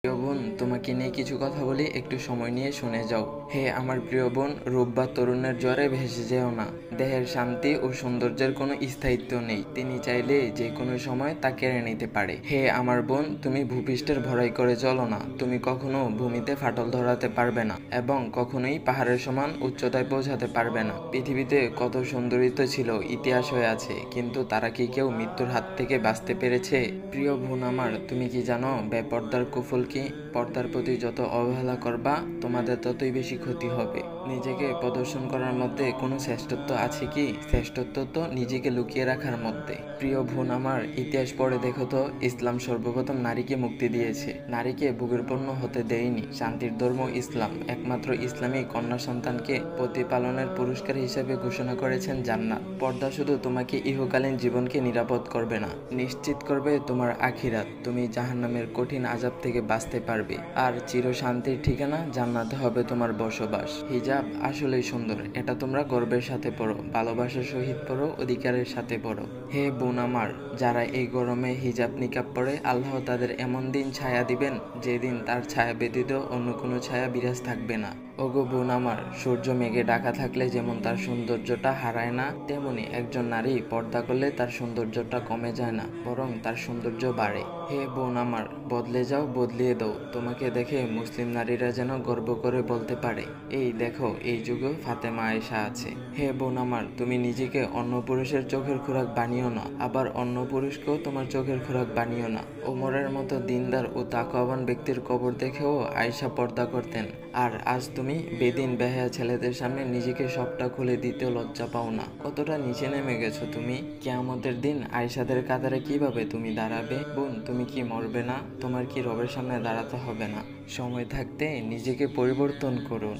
প্রিয় বোন, তোমাকে নিয়ে কিছু কথা বলি, একটু সময় নিয়ে শুনে যাও। হে আমার প্রিয় বোন, রূপ বা তরুণের জ্বরে ভেসে যেও না। দেহের শান্তি ও সৌন্দর্যের কোনো স্থায়িত্ব নেই, তিনি চাইলে যে কোনো সময় তা কেড়ে নিতে পারে। হে আমার বোন, তুমি ভূপৃষ্ঠের ভরাই করে চলো না, তুমি কখনো ভূমিতে ফাটল ধরাতে পারবে না এবং কখনোই পাহাড়ের সমান উচ্চতায় পৌঁছাতে পারবে না। পৃথিবীতে কত সুন্দরী তো ছিল, ইতিহাস হয়ে আছে, কিন্তু তারা কি কেউ মৃত্যুর হাত থেকে বাঁচতে পেরেছে? প্রিয় বোন আমার, তুমি কি জানো বেপর্দার কুফল কি? পর্দার প্রতি যত অবহেলা করবা, তোমাদের ততই বেশি ক্ষতি হবে। নিজেকে প্রদর্শন করার মধ্যে কোনো শ্রেষ্ঠত্ব আছে কি? শ্রেষ্ঠত্ব তো নিজেকে লুকিয়ে রাখার মধ্যে। প্রিয় বোন আমার, ইতিহাস পড়ে দেখো তো, ইসলাম সর্বপ্রথম নারীকে মুক্তি দিয়েছে, নারীকে ভোগের পণ্য হতে দেয়নি। শান্তির ধর্ম ইসলাম, একমাত্র ইসলামী কন্যা সন্তানকে প্রতিপালনের পুরস্কার হিসেবে ঘোষণা করেছেন জান্নাত। পর্দা শুধু তোমাকে ইহকালীন জীবনকে নিরাপদ করবে না, নিশ্চিত করবে তোমার আখিরাত। তুমি জাহান্নামের কঠিন আযাব থেকে বাঁচতে পারবে, আর চির শান্তির ঠিকানা জান্নাতে হবে তোমার বসবাস। হিজাব আসলেই সুন্দর, এটা তোমরা গর্বের সাথে পড়ো, ভালোবাসার সহিত পড়ো, অধিকারের সাথে পড়ো। হে বোন আমার, যারা এই গরমে হিজাব নিকাব পরে, আল্লাহ তাদের এমন দিন ছায়া দিবেন যেদিন তার ছায়া ব্যতীত অন্য কোনো ছায়া বিরাজ থাকবে না। ওগো বোন আমার, সূর্য মেঘে ঢাকা থাকলে যেমন তার সৌন্দর্যটা হারায় না, তেমনি একজন নারী পর্দা করলে তার সৌন্দর্যটা কমে যায় না, বরং তার সৌন্দর্য বাড়ে। হে বোন আমার, বদলে যাও, বদলিয়ে দাও। তোমাকে দেখে মুসলিম নারীরা যেন গর্ব করে বলতে পারে, এই দেখো, এই যুগেও ফাতেমা আয়েশা আছে। হে বোন আমার, তুমি নিজেকে অন্য পুরুষের চোখের খোরাক বানিও না, আবার অন্য পুরুষকেও তোমার চোখের খোরাক বানিও না। ওমরের মতো দিনদার ও তাকওয়াবান ব্যক্তির কবর দেখেও আয়েশা পর্দা করতেন, আর আজ তুমি বেদিন বেহায়া ছেলেদের সামনে নিজেকে সবটা খুলে দিতেও লজ্জা পাও না। কতটা নিচে নেমে গেছো তুমি। কিয়ামতের দিন আয়েশাদের কাতারে কিভাবে তুমি দাঁড়াবে? বোন, তুমি কি মরবে না? তোমার কি রবের সামনে দাঁড়াতে হবে না? সময় থাকতে নিজেকে পরিবর্তন করুন।